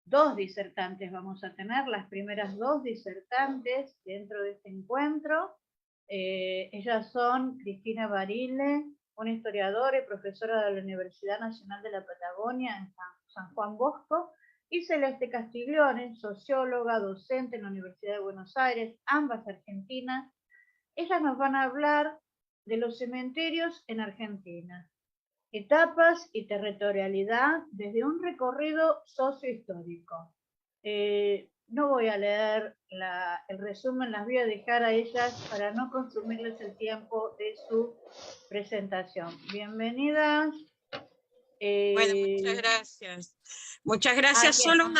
dos disertantes vamos a tener, las primeras dos disertantes dentro de este encuentro. Ellas son Cristina Barile, una historiadora y profesora de la Universidad Nacional de la Patagonia en San Juan Bosco, y Celeste Castiglione, socióloga, docente en la Universidad de Buenos Aires, ambas argentinas. Ellas nos van a hablar de los cementerios en Argentina, etapas y territorialidad desde un recorrido sociohistórico. No voy a leer el resumen, las voy a dejar a ellas para no consumirles el tiempo de su presentación. Bienvenidas. Bueno, muchas gracias. Muchas gracias. Solo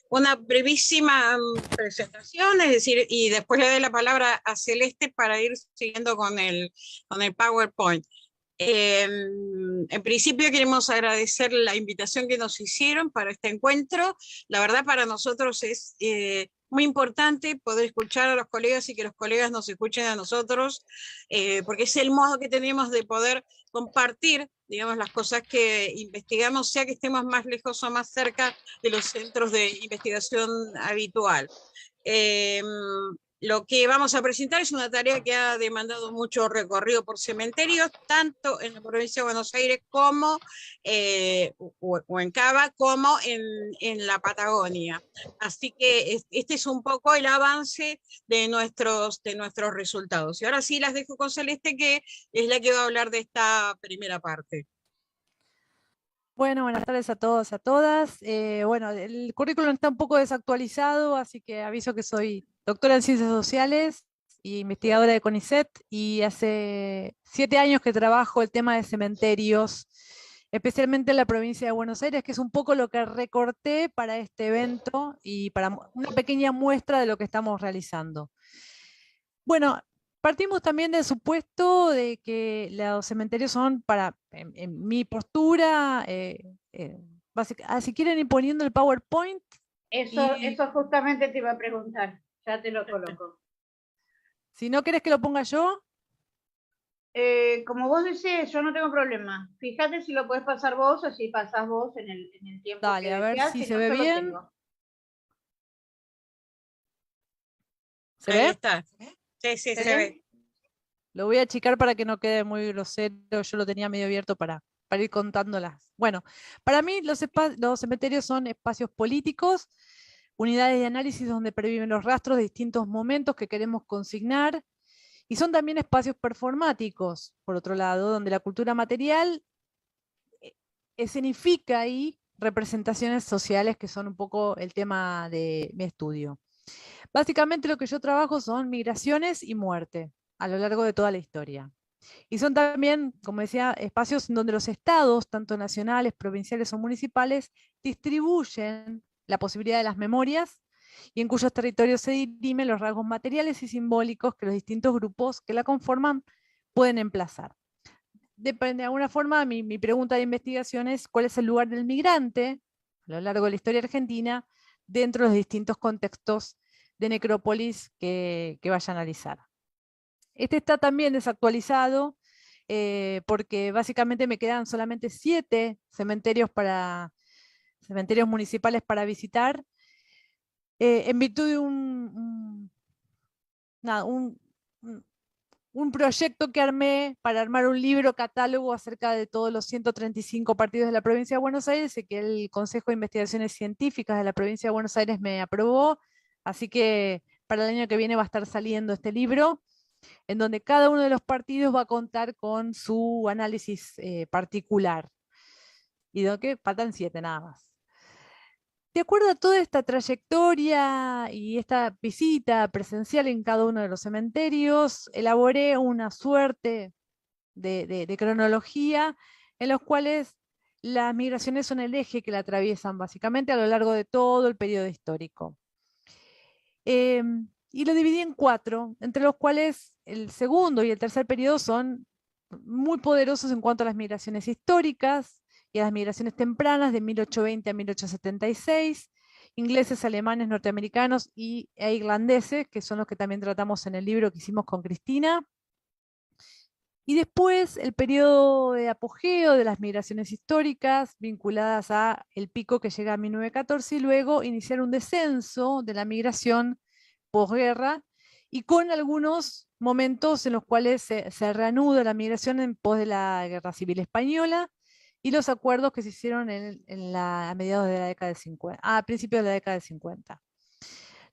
una brevísima presentación, es decir, y después le doy la palabra a Celeste para ir siguiendo con el PowerPoint. En principio queremos agradecer la invitación que nos hicieron para este encuentro. La verdad para nosotros es muy importante poder escuchar a los colegas y que los colegas nos escuchen a nosotros, porque es el modo que tenemos de poder compartir, digamos, las cosas que investigamos, sea que estemos más lejos o más cerca de los centros de investigación habitual. Lo que vamos a presentar es una tarea que ha demandado mucho recorrido por cementerios, tanto en la provincia de Buenos Aires como, o en Cava, como en la Patagonia. Así que este es un poco el avance de nuestros resultados. Y ahora sí las dejo con Celeste, que es la que va a hablar de esta primera parte. Bueno, buenas tardes a todos, a todas. Bueno, el currículum está un poco desactualizado, así que aviso que soy doctora en Ciencias Sociales y investigadora de CONICET, y hace 7 años que trabajo el tema de cementerios, especialmente en la provincia de Buenos Aires, que es un poco lo que recorté para este evento y para una pequeña muestra de lo que estamos realizando. Bueno, partimos también del supuesto de que los cementerios son, en mi postura, si quieren ir poniendo el PowerPoint. Eso justamente te iba a preguntar, ya te lo coloco. Si no querés que lo ponga yo. Como vos decís, yo no tengo problema. Fíjate si lo podés pasar vos o si pasás vos en el tiempo. Dale, que a ver deseas, si si se no, ve yo bien. lo tengo. ¿Se Ahí ve? está. Sí, sí, se ve. Lo voy a achicar para que no quede muy grosero. Yo lo tenía medio abierto para ir contándolas. Bueno, para mí los cementerios son espacios políticos, unidades de análisis donde perviven los rastros de distintos momentos que queremos consignar, y son también espacios performáticos, por otro lado, donde la cultura material escenifica ahí representaciones sociales, que son un poco el tema de mi estudio. Básicamente lo que yo trabajo son migraciones y muerte a lo largo de toda la historia. Y son también, como decía, espacios en donde los estados, tanto nacionales, provinciales o municipales, distribuyen la posibilidad de las memorias, y en cuyos territorios se dirimen los rasgos materiales y simbólicos que los distintos grupos que la conforman pueden emplazar. De alguna forma, mi pregunta de investigación es: ¿cuál es el lugar del migrante a lo largo de la historia argentina dentro de los distintos contextos de necrópolis que vaya a analizar? Este está también desactualizado, porque básicamente me quedan solamente 7 cementerios municipales para visitar, en virtud de un proyecto que armé para armar un libro catálogo acerca de todos los 135 partidos de la provincia de Buenos Aires, y que el Consejo de Investigaciones Científicas de la provincia de Buenos Aires me aprobó. Así que para el año que viene va a estar saliendo este libro, en donde cada uno de los partidos va a contar con su análisis particular. Y de que faltan 7 nada más. De acuerdo a toda esta trayectoria y esta visita presencial en cada uno de los cementerios, elaboré una suerte de cronología, en los cuales las migraciones son el eje que la atraviesan básicamente a lo largo de todo el periodo histórico. Y lo dividí en 4, entre los cuales el segundo y el tercer periodo son muy poderosos en cuanto a las migraciones históricas y a las migraciones tempranas de 1820 a 1876, ingleses, alemanes, norteamericanos e irlandeses, que son los que también tratamos en el libro que hicimos con Cristina. Y después el periodo de apogeo de las migraciones históricas vinculadas a el pico que llega a 1914 y luego iniciar un descenso de la migración posguerra y con algunos momentos en los cuales se reanuda la migración en pos de la Guerra Civil Española y los acuerdos que se hicieron a mediados de la década de 50, a principios de la década de 50.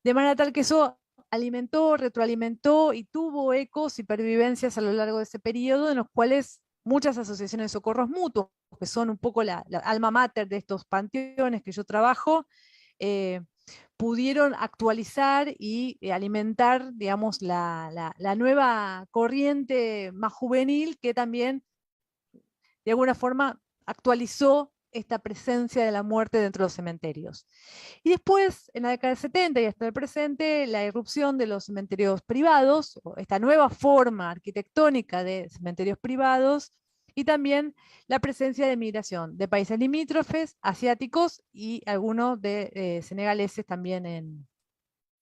De manera tal que eso alimentó, retroalimentó y tuvo ecos y pervivencias a lo largo de ese periodo en los cuales muchas asociaciones de socorros mutuos, que son un poco la alma mater de estos panteones que yo trabajo, pudieron actualizar y alimentar, digamos, la nueva corriente más juvenil que también, de alguna forma, actualizó esta presencia de la muerte dentro de los cementerios. Y después, en la década del 70 y hasta el presente, la irrupción de los cementerios privados, o esta nueva forma arquitectónica de cementerios privados, y también la presencia de migración de países limítrofes, asiáticos y algunos de senegaleses también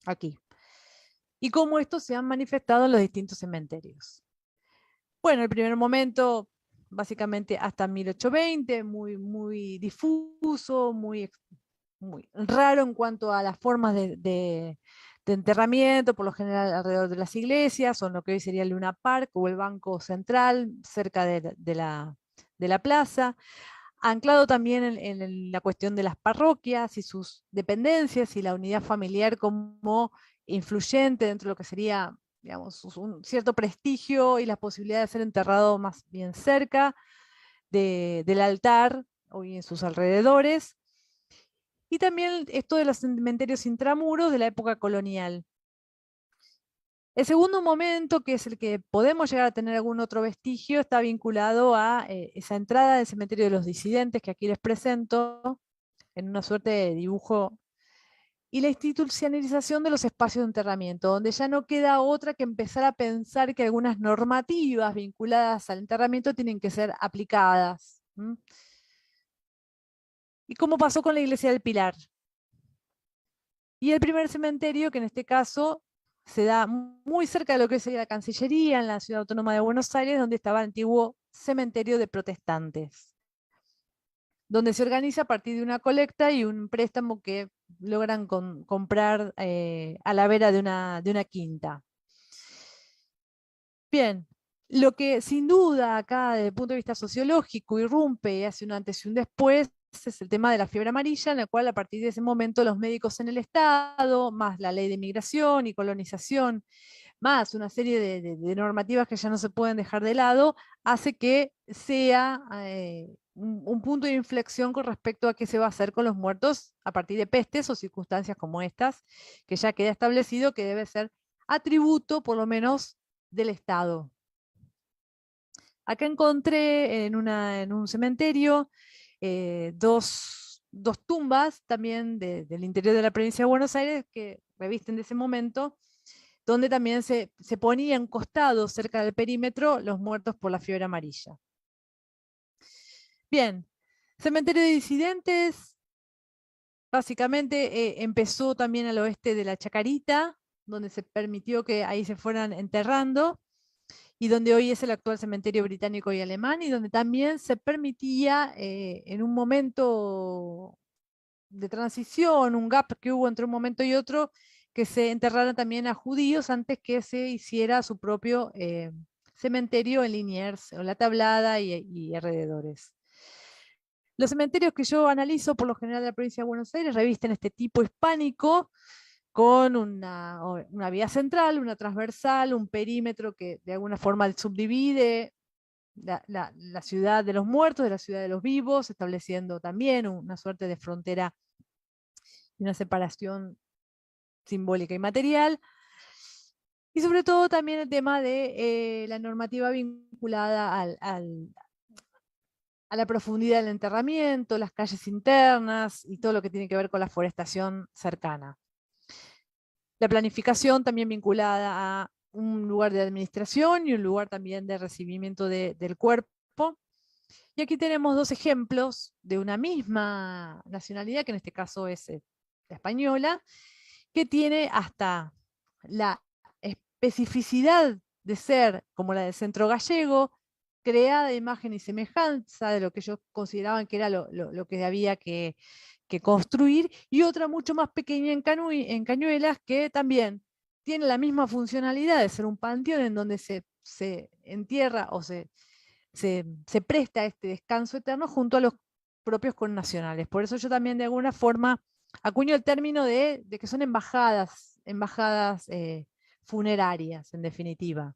aquí. Y cómo estos se han manifestado en los distintos cementerios. Bueno, el primer momento, básicamente hasta 1820, muy difuso, muy raro en cuanto a las formas de enterramiento, por lo general alrededor de las iglesias, o en lo que hoy sería el Luna Park o el Banco Central, cerca de la plaza, anclado también en la cuestión de las parroquias y sus dependencias y la unidad familiar como influyente dentro de lo que sería, digamos, un cierto prestigio y la posibilidad de ser enterrado más bien cerca del altar o en sus alrededores. Y también esto de los cementerios intramuros de la época colonial. El segundo momento, que es el que podemos llegar a tener algún otro vestigio, está vinculado a esa entrada del cementerio de los disidentes que aquí les presento, en una suerte de dibujo, y la institucionalización de los espacios de enterramiento, donde ya no queda otra que empezar a pensar que algunas normativas vinculadas al enterramiento tienen que ser aplicadas. ¿Y cómo pasó con la iglesia del Pilar? Y el primer cementerio, que en este caso se da muy cerca de lo que sería la Cancillería, en la Ciudad Autónoma de Buenos Aires, donde estaba el antiguo cementerio de protestantes, donde se organiza a partir de una colecta y un préstamo que logran comprar a la vera de una quinta. Bien, lo que sin duda acá desde el punto de vista sociológico irrumpe y hace un antes y un después es el tema de la fiebre amarilla, en el cual a partir de ese momento los médicos en el Estado, más la ley de inmigración y colonización, más una serie de normativas que ya no se pueden dejar de lado, hace que sea un punto de inflexión con respecto a qué se va a hacer con los muertos a partir de pestes o circunstancias como estas, que ya queda establecido que debe ser atributo, por lo menos, del Estado. Acá encontré en un cementerio dos tumbas también del interior de la provincia de Buenos Aires que revisten de ese momento, donde también se ponían costados cerca del perímetro los muertos por la fiebre amarilla. Bien, cementerio de disidentes, básicamente empezó también al oeste de la Chacarita, donde se permitió que ahí se fueran enterrando, y donde hoy es el actual cementerio británico y alemán, y donde también se permitía en un momento de transición, un gap que hubo entre un momento y otro, que se enterraran también a judíos antes que se hiciera su propio cementerio en Liniers, o La Tablada y alrededores. Los cementerios que yo analizo por lo general de la provincia de Buenos Aires revisten este tipo hispánico, con una vía central, una transversal, un perímetro que de alguna forma subdivide la ciudad de los muertos de la ciudad de los vivos, estableciendo también una suerte de frontera y una separación simbólica y material. Y sobre todo también el tema de la normativa vinculada a la profundidad del enterramiento, las calles internas y todo lo que tiene que ver con la forestación cercana. La planificación también vinculada a un lugar de administración y un lugar también de recibimiento del cuerpo. Y aquí tenemos dos ejemplos de una misma nacionalidad, que en este caso es la española, que tiene hasta la especificidad de ser como la del centro gallego, creada de imagen y semejanza de lo que ellos consideraban que era lo que había que construir, y otra mucho más pequeña en Cañuelas, que también tiene la misma funcionalidad de ser un panteón en donde se entierra o se presta este descanso eterno junto a los propios connacionales. Por eso yo también de alguna forma acuño el término de que son embajadas funerarias, en definitiva.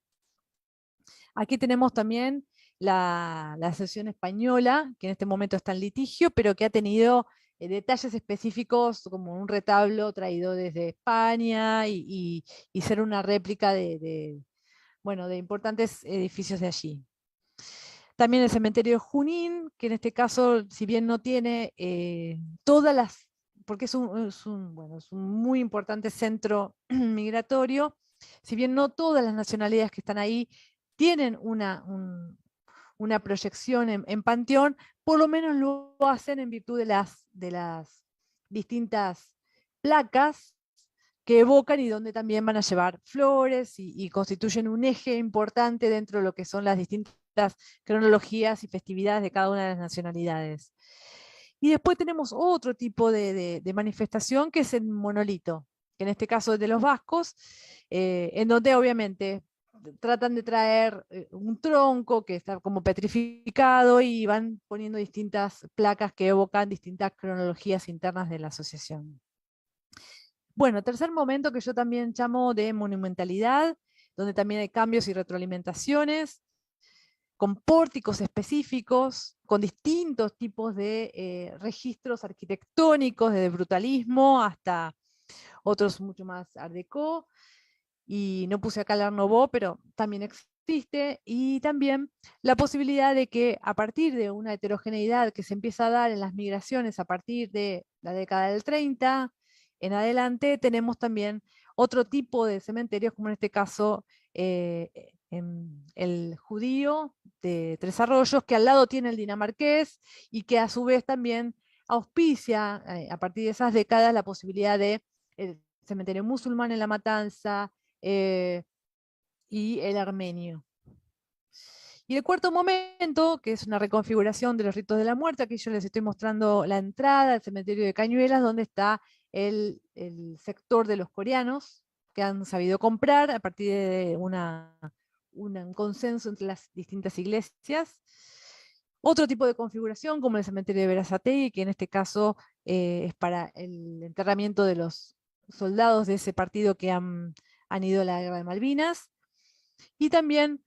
Aquí tenemos también la Asociación Española, que en este momento está en litigio, pero que ha tenido detalles específicos, como un retablo traído desde España y ser una réplica bueno, de importantes edificios de allí. También el cementerio de Junín, que en este caso, si bien no tiene todas las, porque es un muy importante centro migratorio, si bien no todas las nacionalidades que están ahí tienen una proyección en panteón, por lo menos lo hacen en virtud de las distintas placas que evocan y donde también van a llevar flores y constituyen un eje importante dentro de lo que son las distintas cronologías y festividades de cada una de las nacionalidades. Y después tenemos otro tipo de manifestación, que es el monolito, que en este caso es de los vascos, en donde obviamente tratan de traer un tronco que está como petrificado y van poniendo distintas placas que evocan distintas cronologías internas de la asociación. Bueno, tercer momento que yo también llamo de monumentalidad, donde también hay cambios y retroalimentaciones, con pórticos específicos, con distintos tipos de registros arquitectónicos, desde brutalismo hasta otros mucho más art déco, y no puse acá el Art Nouveau, pero también existe, y también la posibilidad de que a partir de una heterogeneidad que se empieza a dar en las migraciones a partir de la década del 30, en adelante tenemos también otro tipo de cementerios, como en este caso el judío de Tres Arroyos, que al lado tiene el dinamarqués y que a su vez también auspicia a partir de esas décadas la posibilidad de el cementerio musulmán en La Matanza y el armenio. Y el cuarto momento, que es una reconfiguración de los ritos de la muerte, aquí yo les estoy mostrando la entrada al cementerio de Cañuelas, donde está el sector de los coreanos, que han sabido comprar a partir de un consenso entre las distintas iglesias. Otro tipo de configuración, como el cementerio de Berazategui, que en este caso es para el enterramiento de los soldados de ese partido que han ido a la Guerra de Malvinas. Y también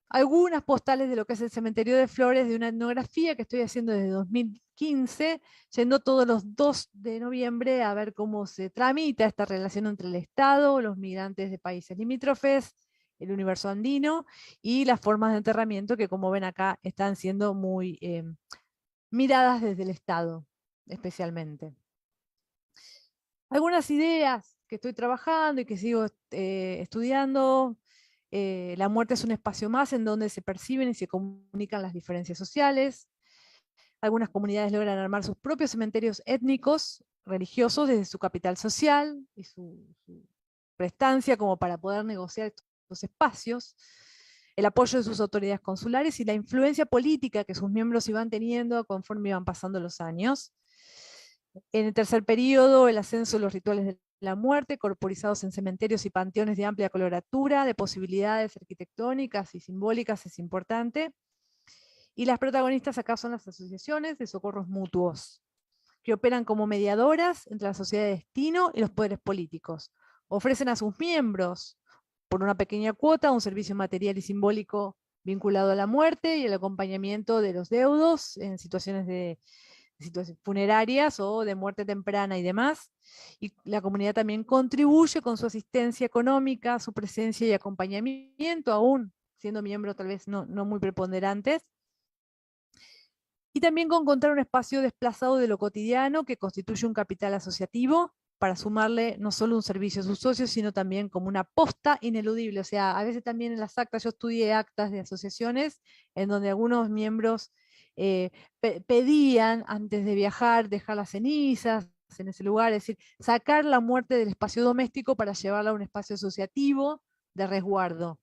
algunas postales de lo que es el cementerio de Flores, de una etnografía que estoy haciendo desde 2015, yendo todos los 2 de noviembre a ver cómo se tramita esta relación entre el Estado, los migrantes de países limítrofes, el universo andino y las formas de enterramiento que, como ven acá, están siendo muy miradas desde el Estado, especialmente. Algunas ideas que estoy trabajando y que sigo estudiando. La muerte es un espacio más en donde se perciben y se comunican las diferencias sociales. Algunas comunidades logran armar sus propios cementerios étnicos, religiosos, desde su capital social y su prestancia como para poder negociar estos espacios, el apoyo de sus autoridades consulares y la influencia política que sus miembros iban teniendo conforme iban pasando los años. En el tercer periodo, el ascenso de los rituales de la muerte, corporizados en cementerios y panteones de amplia coloratura, de posibilidades arquitectónicas y simbólicas, es importante. Y las protagonistas acá son las asociaciones de socorros mutuos, que operan como mediadoras entre la sociedad de destino y los poderes políticos. Ofrecen a sus miembros, por una pequeña cuota, un servicio material y simbólico vinculado a la muerte y el acompañamiento de los deudos en situaciones funerarias o de muerte temprana y demás. Y la comunidad también contribuye con su asistencia económica, su presencia y acompañamiento, aún siendo miembros tal vez no muy preponderantes. Y también con encontrar un espacio desplazado de lo cotidiano que constituye un capital asociativo para sumarle no solo un servicio a sus socios, sino también como una posta ineludible. O sea, a veces también en las actas, yo estudié actas de asociaciones en donde algunos miembros pedían antes de viajar dejar las cenizas en ese lugar, es decir, sacar la muerte del espacio doméstico para llevarla a un espacio asociativo de resguardo.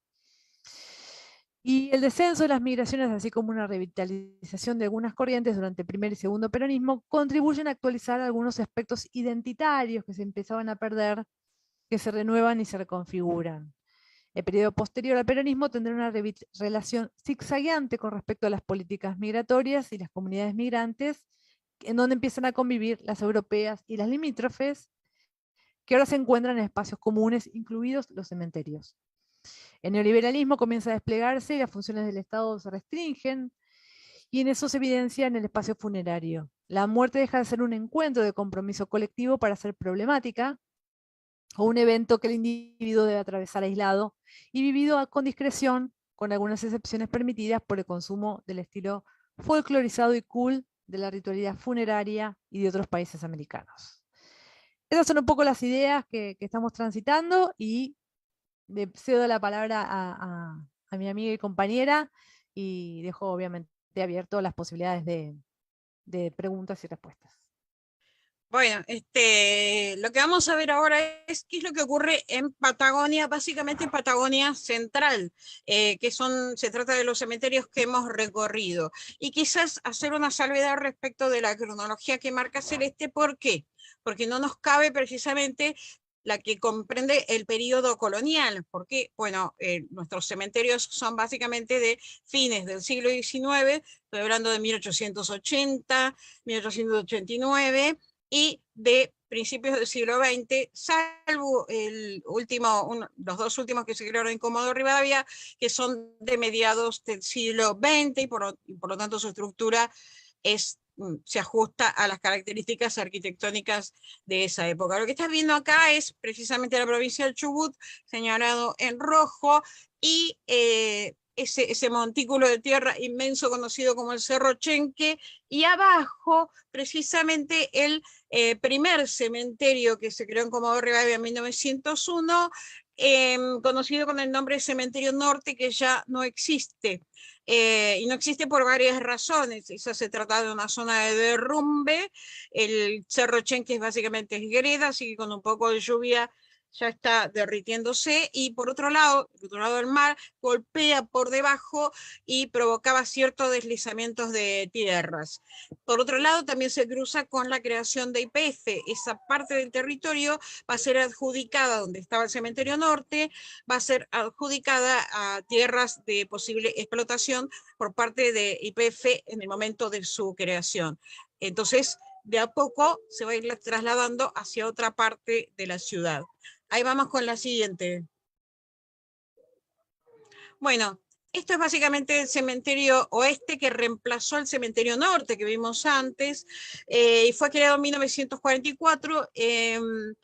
Y el descenso de las migraciones, así como una revitalización de algunas corrientes durante el primer y segundo peronismo, contribuyen a actualizar algunos aspectos identitarios que se empezaban a perder, que se renuevan y se reconfiguran. El periodo posterior al peronismo tendrá una relación zigzagueante con respecto a las políticas migratorias y las comunidades migrantes, en donde empiezan a convivir las europeas y las limítrofes, que ahora se encuentran en espacios comunes, incluidos los cementerios. El neoliberalismo comienza a desplegarse y las funciones del Estado se restringen, y en eso se evidencia en el espacio funerario. La muerte deja de ser un encuentro de compromiso colectivo para ser problemática, o un evento que el individuo debe atravesar aislado y vivido con discreción, con algunas excepciones permitidas por el consumo del estilo folclorizado y cool de la ritualidad funeraria y de otros países americanos. Esas son un poco las ideas que estamos transitando, y le cedo la palabra a mi amiga y compañera, y dejo obviamente abierto las posibilidades de preguntas y respuestas. Bueno, lo que vamos a ver ahora es qué es lo que ocurre en Patagonia, básicamente en Patagonia Central, se trata de los cementerios que hemos recorrido. Y quizás hacer una salvedad respecto de la cronología que marca Celeste. ¿Por qué? Porque no nos cabe precisamente la que comprende el periodo colonial, porque, bueno, nuestros cementerios son básicamente de fines del siglo XIX, estoy hablando de 1880, 1889, y de principios del siglo XX, salvo los dos últimos que se crearon en Comodoro Rivadavia, que son de mediados del siglo XX, y por lo tanto su estructura se ajusta a las características arquitectónicas de esa época. Lo que estás viendo acá es precisamente la provincia del Chubut, señalado en rojo, y ese montículo de tierra inmenso conocido como el Cerro Chenque, y abajo precisamente el primer cementerio que se creó en Comodoro Rivadavia en 1901, conocido con el nombre de Cementerio Norte, que ya no existe. Y no existe por varias razones. Esa se trata de una zona de derrumbe. El Cerro Chenque básicamente es greda, así que con un poco de lluvia ya está derritiéndose, y por otro lado, del mar, golpea por debajo y provocaba ciertos deslizamientos de tierras. Por otro lado, también se cruza con la creación de YPF. Esa parte del territorio va a ser adjudicada, donde estaba el Cementerio Norte, va a ser adjudicada a tierras de posible explotación por parte de YPF en el momento de su creación. Entonces, de a poco se va a ir trasladando hacia otra parte de la ciudad. Ahí vamos con la siguiente. Bueno, esto es básicamente el cementerio oeste que reemplazó el cementerio norte que vimos antes, y fue creado en 1944. Tiene,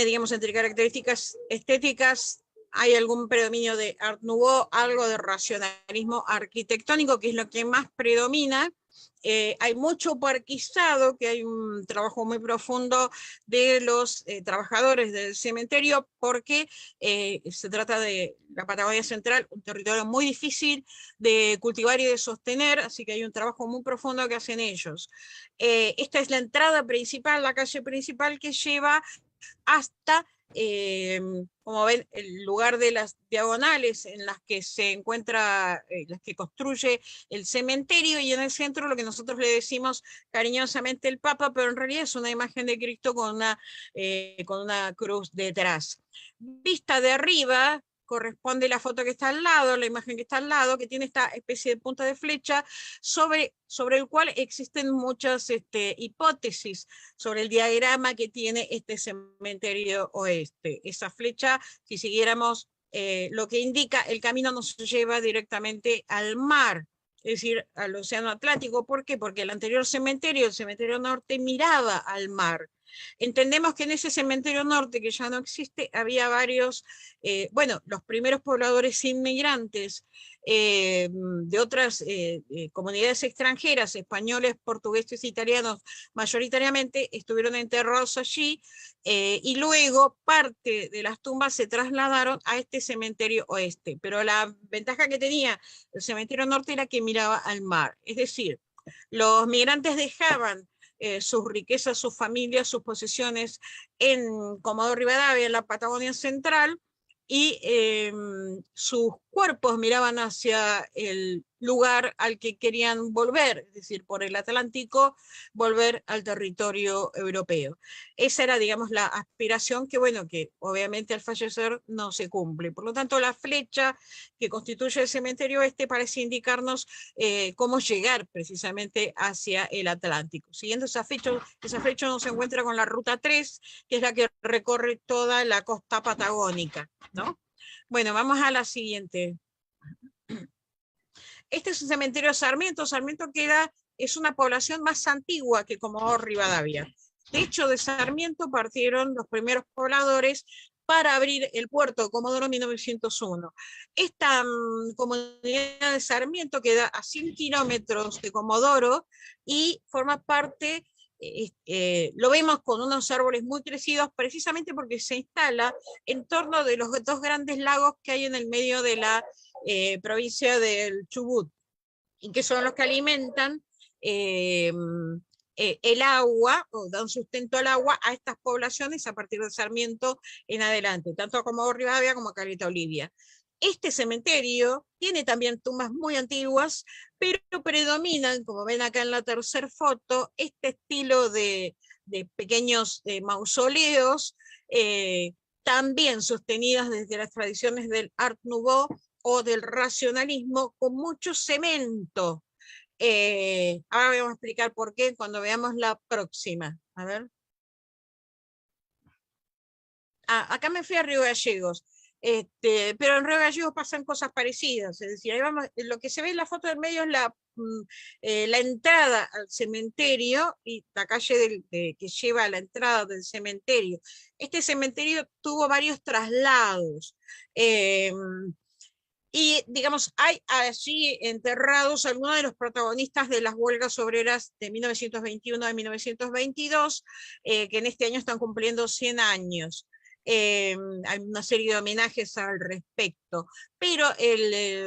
digamos, entre características estéticas, hay algún predominio de Art Nouveau, algo de racionalismo arquitectónico, que es lo que más predomina. Hay mucho parquizado, que hay un trabajo muy profundo de los trabajadores del cementerio, porque se trata de la Patagonia Central, un territorio muy difícil de cultivar y de sostener, así que hay un trabajo muy profundo que hacen ellos. Esta es la entrada principal, la calle principal que lleva hasta, como ven, el lugar de las diagonales en las que se encuentra, las que construye el cementerio, y en el centro lo que nosotros le decimos cariñosamente el Papa, pero en realidad es una imagen de Cristo con una cruz detrás. Vista de arriba, corresponde la foto que está al lado, la imagen que está al lado, que tiene esta especie de punta de flecha sobre el cual existen muchas hipótesis sobre el diagrama que tiene este cementerio oeste. Esa flecha, si siguiéramos lo que indica, el camino nos lleva directamente al mar, es decir, al océano Atlántico. ¿Por qué? Porque el anterior cementerio, el cementerio norte, miraba al mar. Entendemos que en ese cementerio norte, que ya no existe, había varios, los primeros pobladores inmigrantes de otras comunidades extranjeras, españoles, portugueses, italianos, mayoritariamente, estuvieron enterrados allí, y luego parte de las tumbas se trasladaron a este cementerio oeste. Pero la ventaja que tenía el cementerio norte era que miraba al mar, es decir, los migrantes dejaban sus riquezas, sus familias, sus posesiones en Comodoro Rivadavia, en la Patagonia Central, y sus cuerpos miraban hacia el lugar al que querían volver, es decir, por el Atlántico, volver al territorio europeo. Esa era, digamos, la aspiración que, bueno, que obviamente al fallecer no se cumple. Por lo tanto, la flecha que constituye el cementerio parece indicarnos cómo llegar precisamente hacia el Atlántico. Siguiendo esa flecha nos encuentra con la ruta 3, que es la que recorre toda la costa patagónica, ¿no? Bueno, vamos a la siguiente. Este es un cementerio de Sarmiento. Sarmiento es una población más antigua que Comodoro Rivadavia. De hecho, de Sarmiento partieron los primeros pobladores para abrir el puerto de Comodoro en 1901. Esta comunidad de Sarmiento queda a 100 kilómetros de Comodoro y forma parte, lo vemos con unos árboles muy crecidos, precisamente porque se instala en torno de los dos grandes lagos que hay en el medio de la provincia del Chubut, y que son los que alimentan el agua, o dan sustento al agua a estas poblaciones a partir de Sarmiento en adelante, tanto a Comodoro Rivadavia como a Caleta Olivia. Este cementerio tiene también tumbas muy antiguas, pero predominan, como ven acá en la tercera foto, este estilo de pequeños mausoleos, también sostenidas desde las tradiciones del Art Nouveau o del racionalismo, con mucho cemento. Ahora vamos a explicar por qué cuando veamos la próxima. A ver. Acá me fui a Río Gallegos. Pero en Río Gallegos pasan cosas parecidas, es decir, ahí vamos, lo que se ve en la foto del medio es la entrada al cementerio y la calle que lleva a la entrada del cementerio. Este cementerio tuvo varios traslados, y digamos, hay allí enterrados algunos de los protagonistas de las huelgas obreras de 1921 a 1922, que en este año están cumpliendo 100 años. Hay una serie de homenajes al respecto, pero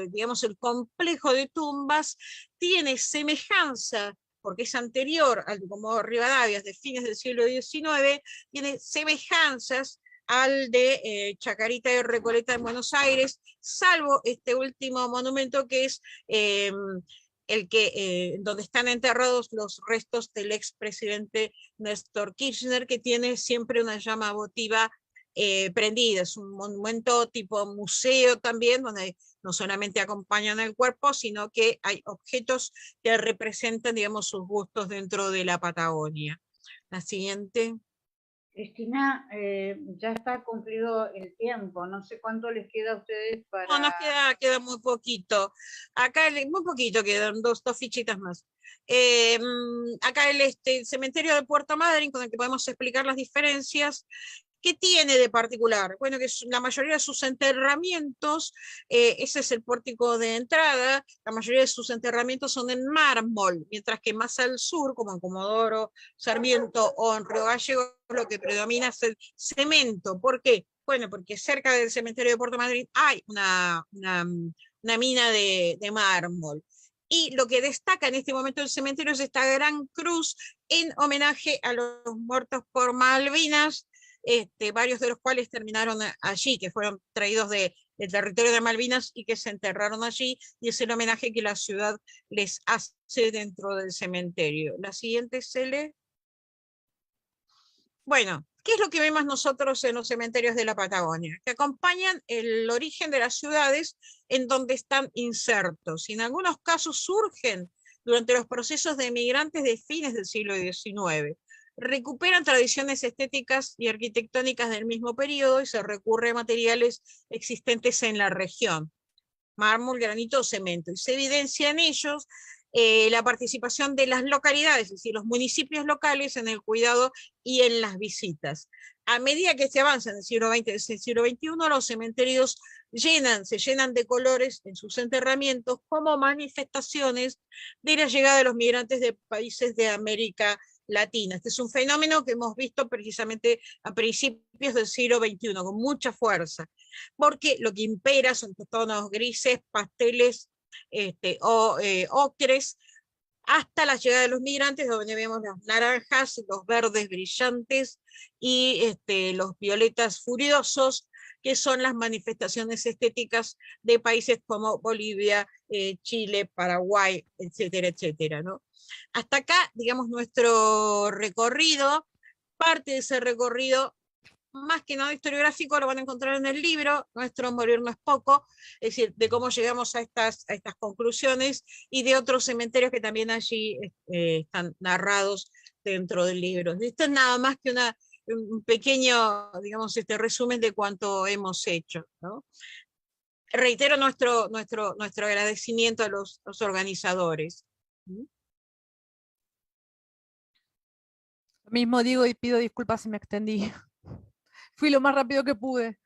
digamos, el complejo de tumbas tiene semejanza, porque es anterior al de Comodoro Rivadavia, de fines del siglo XIX, tiene semejanzas al de Chacarita y Recoleta en Buenos Aires, salvo este último monumento que es donde están enterrados los restos del expresidente Néstor Kirchner, que tiene siempre una llama votiva prendida. Es un monumento tipo museo también, donde no solamente acompañan el cuerpo, sino que hay objetos que representan, digamos, sus gustos dentro de la Patagonia. La siguiente. Cristina, ya está cumplido el tiempo, no sé cuánto les queda a ustedes para... No, nos queda muy poquito. Acá muy poquito, quedan dos fichitas más. Acá el cementerio de Puerto Madryn, con el que podemos explicar las diferencias. ¿Qué tiene de particular? Bueno, que la mayoría de sus enterramientos, ese es el pórtico de entrada, la mayoría de sus enterramientos son en mármol, mientras que más al sur, como en Comodoro, Sarmiento o en Río Gallegos, lo que predomina es el cemento. ¿Por qué? Bueno, porque cerca del cementerio de Puerto Madryn hay una mina de mármol. Y lo que destaca en este momento del cementerio es esta gran cruz en homenaje a los muertos por Malvinas, varios de los cuales terminaron allí, que fueron traídos del territorio de Malvinas y que se enterraron allí, y es el homenaje que la ciudad les hace dentro del cementerio. La siguiente, Cele. Bueno, ¿qué es lo que vemos nosotros en los cementerios de la Patagonia? Que acompañan el origen de las ciudades en donde están insertos, y en algunos casos surgen durante los procesos de migrantes de fines del siglo XIX. Recuperan tradiciones estéticas y arquitectónicas del mismo periodo y se recurre a materiales existentes en la región, mármol, granito o cemento, y se evidencia en ellos la participación de las localidades, es decir, los municipios locales en el cuidado y en las visitas. A medida que se avanza en el siglo XX y el siglo XXI, los cementerios se llenan de colores en sus enterramientos como manifestaciones de la llegada de los migrantes de países de América Latina. Este es un fenómeno que hemos visto precisamente a principios del siglo XXI, con mucha fuerza, porque lo que impera son tonos grises, pasteles o ocres, hasta la llegada de los migrantes, donde vemos las naranjas, los verdes brillantes y los violetas furiosos, que son las manifestaciones estéticas de países como Bolivia, Chile, Paraguay, etcétera, etcétera, ¿no? Hasta acá, digamos, nuestro recorrido. Parte de ese recorrido, más que nada historiográfico, lo van a encontrar en el libro, Nuestro morir no es poco, es decir, de cómo llegamos a estas conclusiones, y de otros cementerios que también allí están narrados dentro del libro. Esto es nada más que un pequeño, digamos, resumen de cuánto hemos hecho, ¿no? Reitero nuestro agradecimiento a los organizadores. Lo mismo digo y pido disculpas si me extendí. Fui lo más rápido que pude.